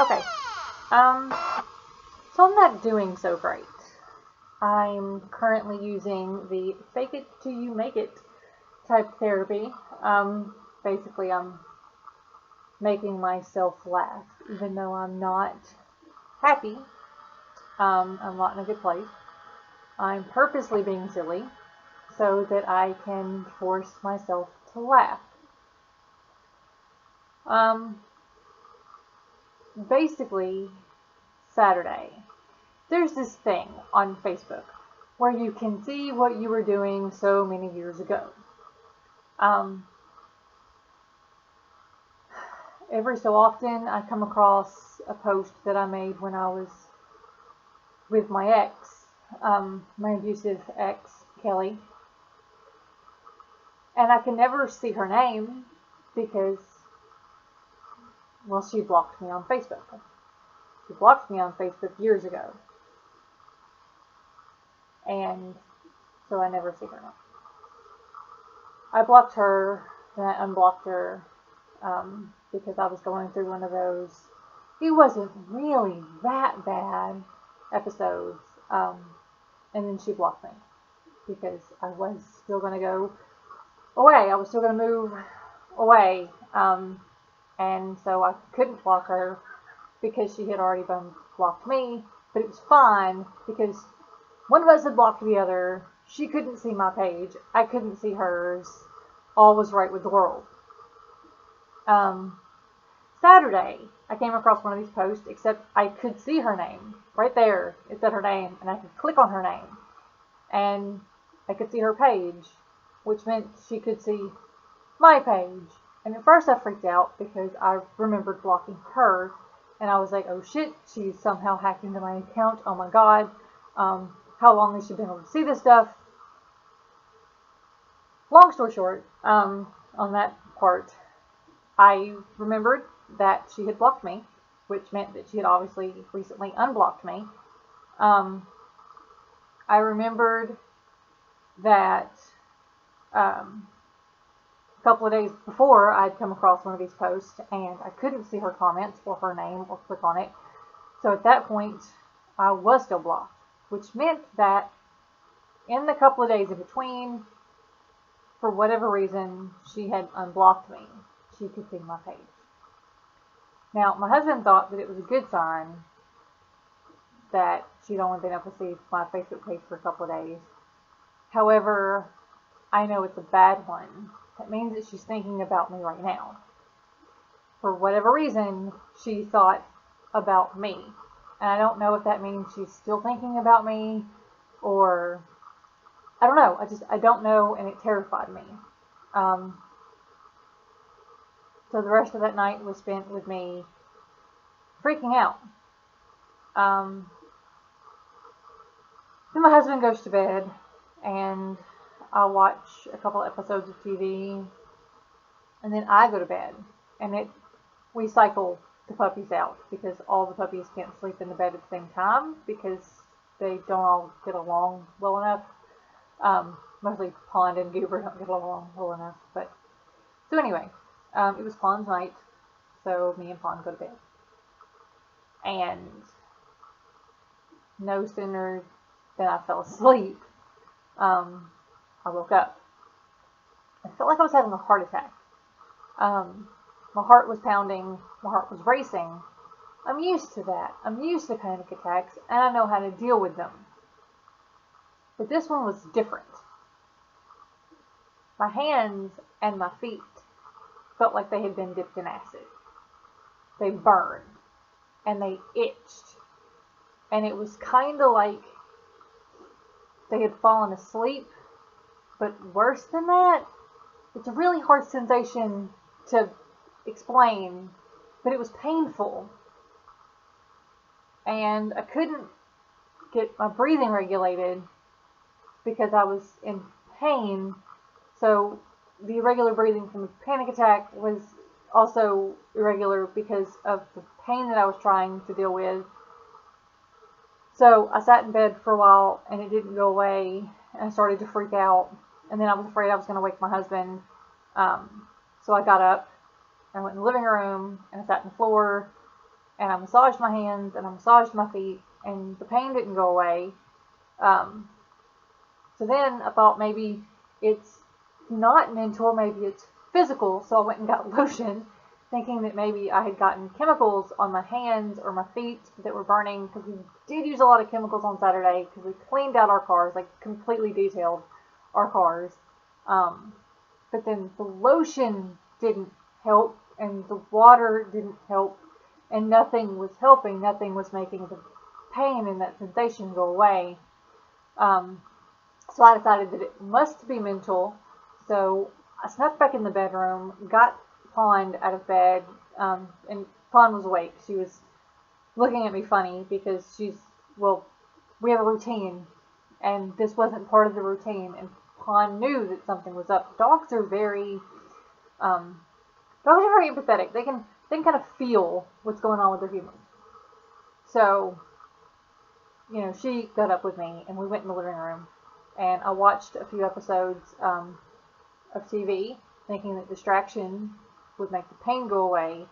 Okay. Um, so I'm not doing so great. I'm currently using the fake it till you make it type therapy. Basically, I'm making myself laugh, even though I'm not happy. I'm not in a good place. I'm purposely being silly so that I can force myself to laugh. Um, Basically, Saturday, there's this thing on Facebook where you can see what you were doing so many years ago. Um, every so often, I come across a post that I made when I was with my ex, my abusive ex, Kelly, and I can never see her name because, well, she blocked me on Facebook. She blocked me on Facebook years ago, and so I never see her name. I blocked her, then I unblocked her because I was going through one of those. It wasn't really that bad episodes, and then she blocked me because I was still going to go away. I was still going to move away, and so I couldn't block her because she had already been blocked me. But it was fine because one of us had blocked the other. She couldn't see my page. I couldn't see hers. All was right with the world. Um, Saturday, I came across one of these posts, except I could see her name. Right there, it said her name, and I could click on her name. And I could see her page, which meant she could see my page. And at first I freaked out because I remembered blocking her, and I was like, oh shit, she's somehow hacked into my account. Oh my god. How long has she been able to see this stuff? Long story short, on that part, I remembered that she had blocked me, which meant that she had obviously recently unblocked me. Um, I remembered that a couple of days before I'd come across one of these posts and I couldn't see her comments or her name or click on it. So at that point, I was still blocked, which meant that in the couple of days in between, for whatever reason, she had unblocked me. She could see my page. Now, my husband thought that it was a good sign that she'd only been able to see my Facebook page for a couple of days. However, I know it's a bad one. That means that she's thinking about me right now. For whatever reason, she thought about me. And I don't know if that means she's still thinking about me or I don't know. I don't know, and it terrified me. Um, so the rest of that night was spent with me freaking out. Um, then my husband goes to bed, and I watch a couple episodes of TV, and then I go to bed, and we cycle the puppies out because all the puppies can't sleep in the bed at the same time because they don't all get along well enough. Mostly Pond and Goober don't get along well enough, but so anyway, it was Pond's night, so me and Pond go to bed, and no sooner than I fell asleep, I woke up. I felt like I was having a heart attack. Um, my heart was pounding, my heart was racing. I'm used to that. I'm used to panic attacks, and I know how to deal with them. But this one was different. My hands and my feet felt like they had been dipped in acid. They burned, and they itched. And it was kind of like they had fallen asleep, but worse than that. It's a really hard sensation to explain, but it was painful. And I couldn't get my breathing regulated because I was in pain. So the irregular breathing from a panic attack was also irregular because of the pain that I was trying to deal with. So I sat in bed for a while and it didn't go away, and I started to freak out. And then I was afraid I was going to wake my husband. So I got up and I went in the living room and I sat on the floor and I massaged my hands and I massaged my feet, and the pain didn't go away. So then I thought maybe it's not mental, maybe it's physical. So I went and got lotion, thinking that maybe I had gotten chemicals on my hands or my feet that were burning, because we did use a lot of chemicals on Saturday because we cleaned out our cars, like completely detailed our cars. But then the lotion didn't help, and the water didn't help, and nothing was helping. Nothing was making the pain and that sensation go away. So I decided that it must be mental. So I snuck back in the bedroom, got Pond out of bed, and Pond was awake. She was looking at me funny because we have a routine, and this wasn't part of the routine, and Pond knew that something was up. Dogs are very empathetic. They can kind of feel what's going on with their humans. So, she got up with me, and we went in the living room, and I watched a few episodes of TV, thinking that distraction would make the pain go away,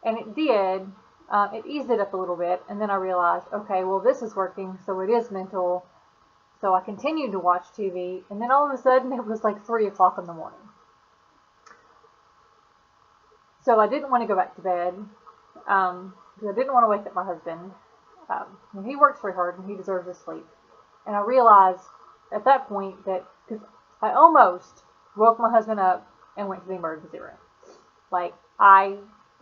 and it did. It eased it up a little bit, and then I realized, okay, well, this is working, so it is mental. So I continued to watch TV, and then all of a sudden it was like 3 o'clock in the morning. So I didn't want to go back to bed, because I didn't want to wake up my husband. He works very hard, and he deserves his sleep. And I realized at that point that, because I almost woke my husband up and went to the emergency room. Like, I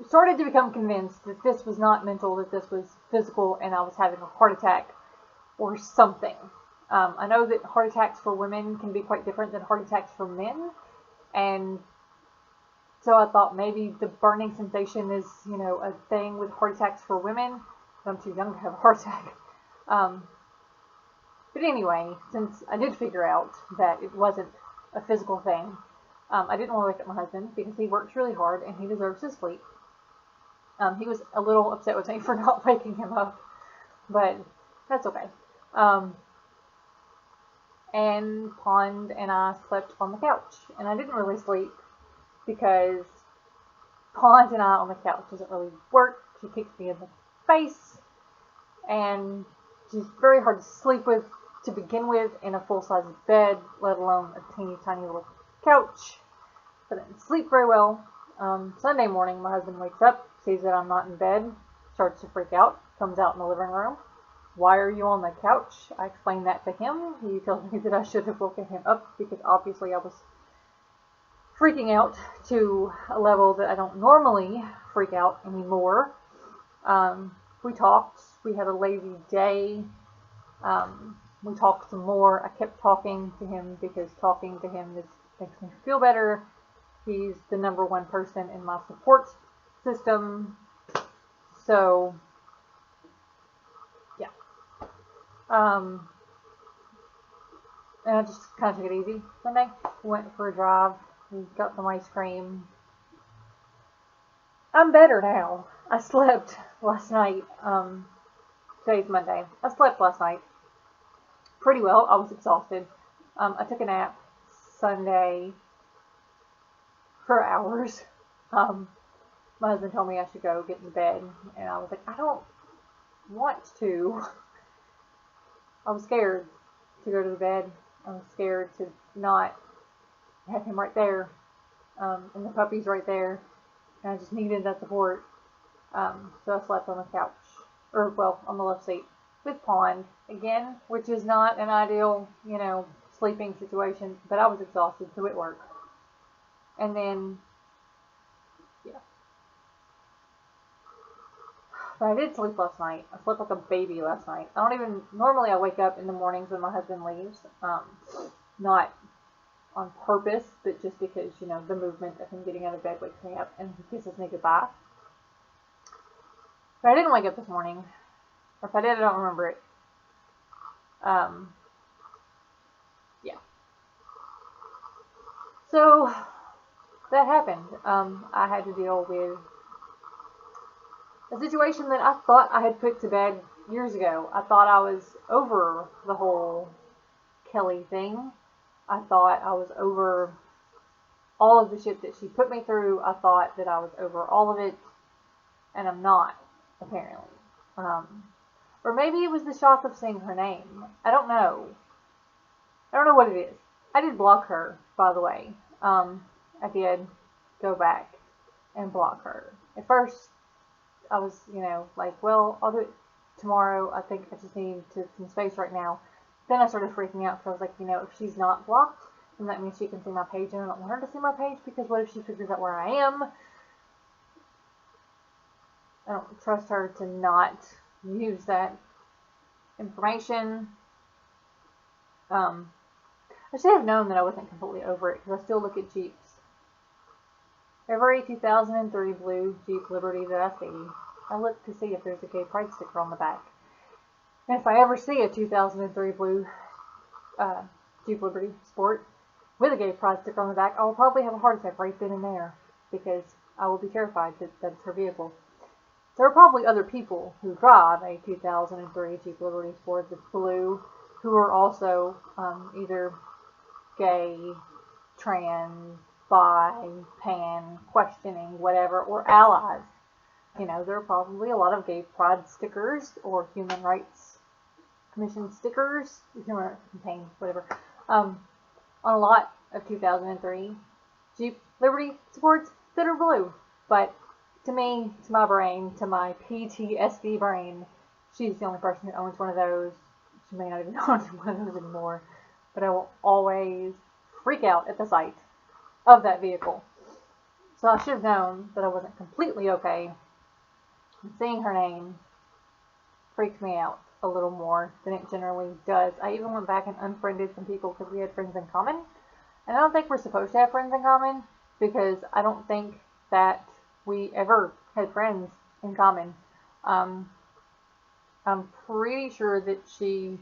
started to become convinced that this was not mental, that this was physical, and I was having a heart attack or something. I know that heart attacks for women can be quite different than heart attacks for men, and so I thought maybe the burning sensation is, a thing with heart attacks for women. I'm too young to have a heart attack. But anyway, since I did figure out that it wasn't a physical thing, I didn't want to wake up my husband because he works really hard and he deserves his sleep. He was a little upset with me for not waking him up, but that's okay. And Pond and I slept on the couch, and I didn't really sleep because Pond and I on the couch doesn't really work. She kicks me in the face, and she's very hard to sleep with to begin with in a full-size bed, let alone a teeny tiny little couch. I didn't sleep very well. Sunday morning, my husband wakes up, sees that I'm not in bed, starts to freak out, comes out in the living room. Why are you on the couch? I explained that to him. He tells me that I should have woken him up because obviously I was freaking out to a level that I don't normally freak out anymore. We talked. We had a lazy day. We talked some more. I kept talking to him because talking to him makes me feel better. He's the number one person in my support system. So, yeah. And I just kind of took it easy Sunday. We went for a drive. We got some ice cream. I'm better now. I slept last night. Today's Monday. I slept last night pretty well. I was exhausted. I took a nap Sunday for hours. My husband told me I should go get in bed, and I was like, I don't want to. I was scared to go to the bed. I was scared to not have him right there, and the puppy's right there, and I just needed that support. So I slept on the couch, on the left seat with Pond again, which is not an ideal, sleeping situation, but I was exhausted, so it worked. And then, yeah. But I did sleep last night. I slept like a baby last night. Normally I wake up in the mornings when my husband leaves, not on purpose, but just because, the movement of him getting out of bed wakes me up and he kisses me goodbye. But I didn't wake up this morning. Or if I did, I don't remember it. Yeah. So, that happened. I had to deal with a situation that I thought I had put to bed years ago. I thought I was over the whole Kelly thing. I thought I was over all of the shit that she put me through. I thought that I was over all of it, and I'm not. apparently. Or maybe it was the shock of seeing her name. I don't know. I don't know what it is. I did block her, by the way. I did go back and block her. At first, I was, like, well, I'll do it tomorrow. I think I just need some space right now. Then I started freaking out because I was like, if she's not blocked, then that means she can see my page, and I don't want her to see my page because what if she figures out where I am? I don't trust her to not use that information. I should have known that I wasn't completely over it because I still look at Jeeps. Every 2003 blue Jeep Liberty that I see, I look to see if there's a gay pride sticker on the back. And if I ever see a 2003 blue Jeep Liberty Sport with a gay pride sticker on the back, I will probably have a heart attack right then and there because I will be terrified that it's her vehicle. There are probably other people who drive a 2003 Jeep Liberty Sport that's blue who are also either gay, trans, bi, pan, questioning, whatever, or allies. There are probably a lot of gay pride stickers or human rights commission stickers, human rights campaign, whatever, on a lot of 2003 Jeep Liberty Sports that are blue. But to me, to my brain, to my PTSD brain, she's the only person who owns one of those. She may not even own one of those anymore. But I will always freak out at the sight of that vehicle. So I should have known that I wasn't completely okay. And seeing her name freaked me out a little more than it generally does. I even went back and unfriended some people because we had friends in common. And I don't think we're supposed to have friends in common because I don't think that we ever had friends in common. I'm pretty sure that she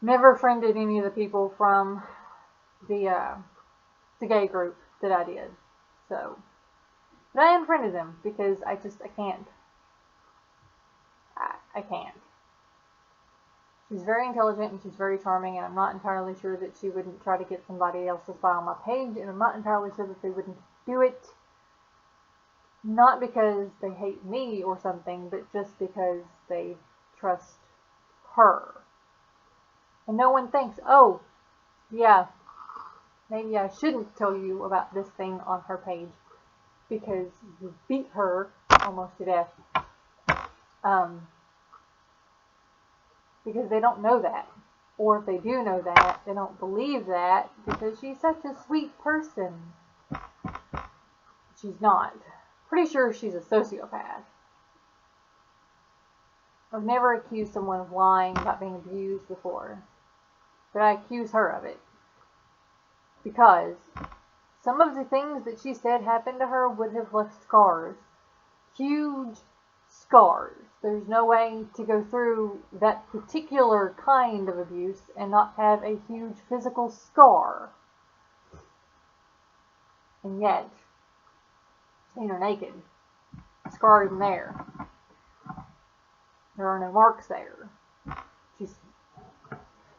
never friended any of the people from the gay group that I did. So, but I unfriended them because I can't. I can't. She's very intelligent and she's very charming, and I'm not entirely sure that she wouldn't try to get somebody else to spy on my page, and I'm not entirely sure that they wouldn't do it. Not because they hate me or something, but just because they trust her. And no one thinks, oh, yeah, maybe I shouldn't tell you about this thing on her page because you beat her almost to death. Because they don't know that. Or if they do know that, they don't believe that because she's such a sweet person. She's not. Pretty sure she's a sociopath. I've never accused someone of lying about being abused before. But I accuse her of it. Because some of the things that she said happened to her would have left scars. Huge scars. There's no way to go through that particular kind of abuse and not have a huge physical scar. And yet, seen her naked. Scar isn't there. There are no marks there.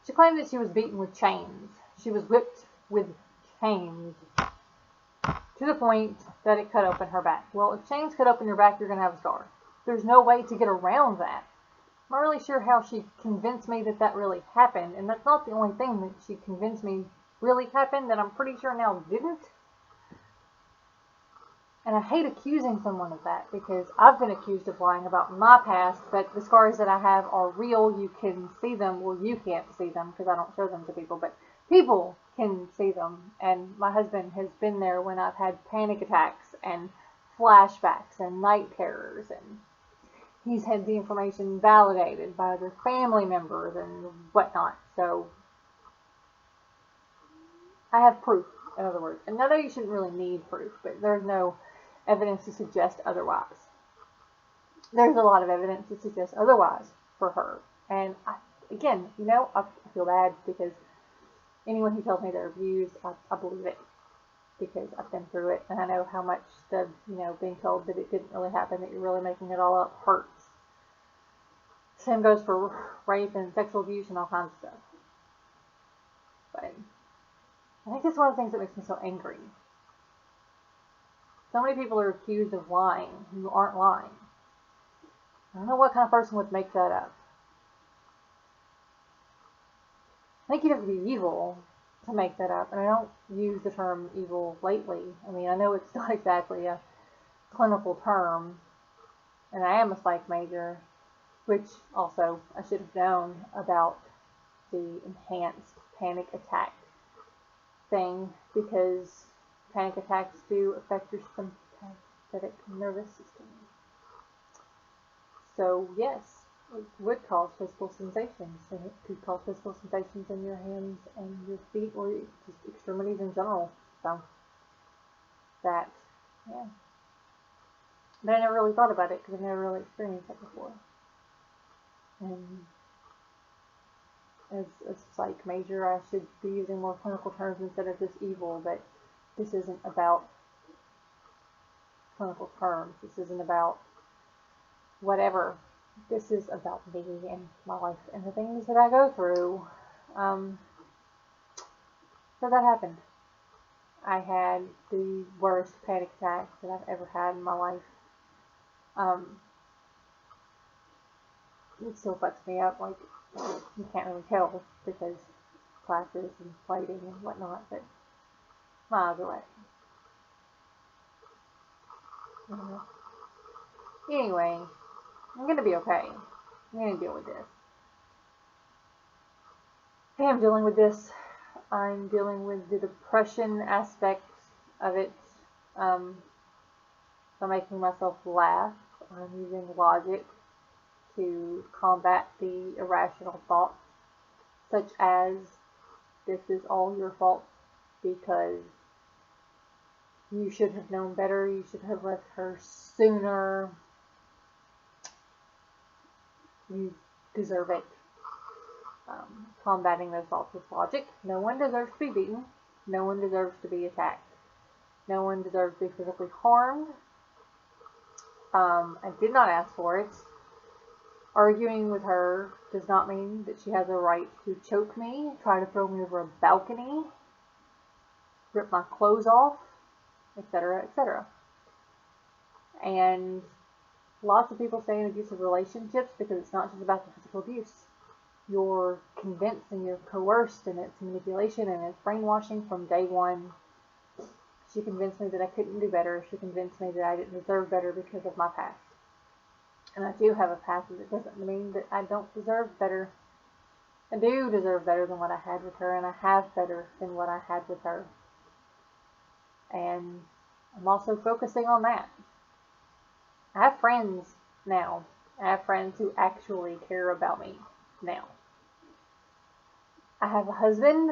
She claimed that she was beaten with chains. She was whipped with chains to the point that it cut open her back. Well, if chains cut open your back, you're going to have a scar. There's no way to get around that. I'm not really sure how she convinced me that really happened, and that's not the only thing that she convinced me really happened that I'm pretty sure now didn't. And I hate accusing someone of that because I've been accused of lying about my past, but the scars that I have are real. You can see them. Well, you can't see them because I don't show them to people, but people can see them. And my husband has been there when I've had panic attacks and flashbacks and night terrors, and he's had the information validated by other family members and whatnot. So I have proof, in other words. And I know you shouldn't really need proof, but there's no evidence to suggest otherwise. There's a lot of evidence to suggest otherwise for her. And again, I feel bad because anyone who tells me they're abused, I believe it. Because I've been through it, and I know how much being told that it didn't really happen, that you're really making it all up, hurts. Same goes for rape and sexual abuse and all kinds of stuff. But I think that's one of the things that makes me so angry. So many people are accused of lying who aren't lying. I don't know what kind of person would make that up. I think you'd have to be evil to make that up. And I don't use the term evil lightly. I mean, I know it's not exactly a clinical term. And I am a psych major, which also I should have known about the enhanced panic attack thing, because panic attacks do affect your sympathetic nervous system. So yes, it would cause physical sensations, and it could cause physical sensations in your hands and your feet, or just extremities in general. So that, yeah. But I never really thought about it because I've never really experienced it before. And as a psych major, I should be using more clinical terms instead of just evil, but this isn't about clinical terms. This isn't about whatever. This is about me and my life and the things that I go through. So that happened. I had the worst panic attack that I've ever had in my life. It still fucks me up. Like, you can't really tell because classes and fighting and whatnot, but my eyes are wet. Anyway, I'm gonna be okay. I'm gonna deal with this. I am dealing with this. I'm dealing with the depression aspect of it. By making myself laugh. I'm using logic to combat the irrational thoughts, such as, this is all your fault because you should have known better, you should have left her sooner, you deserve it. Combating those thoughts with logic. No one deserves to be beaten. No one deserves to be attacked. No one deserves to be physically harmed. I did not ask for it. Arguing with her does not mean that she has a right to choke me, try to throw me over a balcony, rip my clothes off, etc., etc. And lots of people stay in abusive relationships because it's not just about the physical abuse. You're convinced and you're coerced, and it's manipulation and it's brainwashing from day one. She convinced me that I couldn't do better. She convinced me that I didn't deserve better because of my past. And I do have a past, but it doesn't mean that I don't deserve better. I do deserve better than what I had with her, and I have better than what I had with her. And I'm also focusing on that. I have friends now. I have friends who actually care about me now. I have a husband,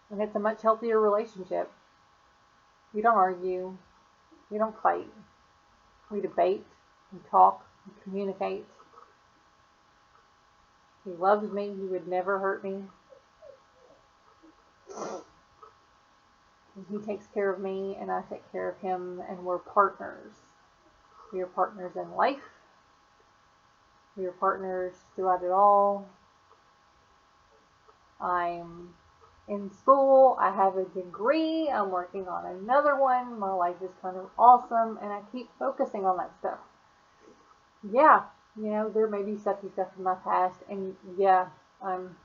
and it's a much healthier relationship. We don't argue. We don't fight. We debate. We talk. We communicate. He loves me. He would never hurt me. He takes care of me, and I take care of him, and we're partners. We are partners in life. We are partners throughout it all. I'm in school. I have a degree. I'm working on another one. My life is kind of awesome, and I keep focusing on that stuff. Yeah, you know, there may be sucky stuff in my past, and yeah, I'm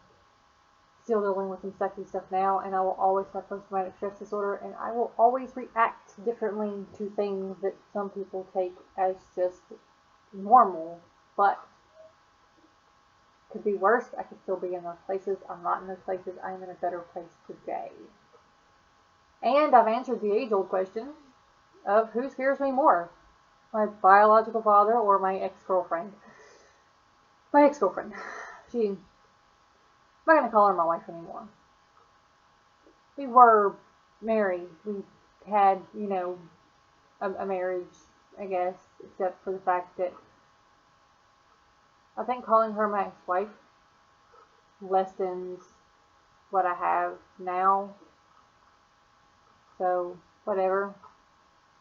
still dealing with some sucky stuff now, and I will always have post-traumatic stress disorder, and I will always react differently to things that some people take as just normal, but could be worse. I could still be in those places. I'm not in those places. I am in a better place today. And I've answered the age-old question of who scares me more, my biological father or my ex-girlfriend. My ex-girlfriend. I'm not going to call her my wife anymore. We were married. We had, you know, a marriage, I guess, except for the fact that I think calling her my ex-wife lessens what I have now. So, whatever.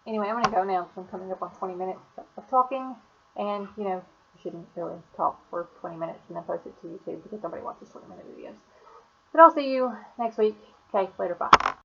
Anyway, I'm going to go now because I'm coming up on 20 minutes of talking. And, you know, you shouldn't really talk for 20 minutes and then post it to YouTube because nobody watches 20-minute videos. But I'll see you next week. Okay, later, bye.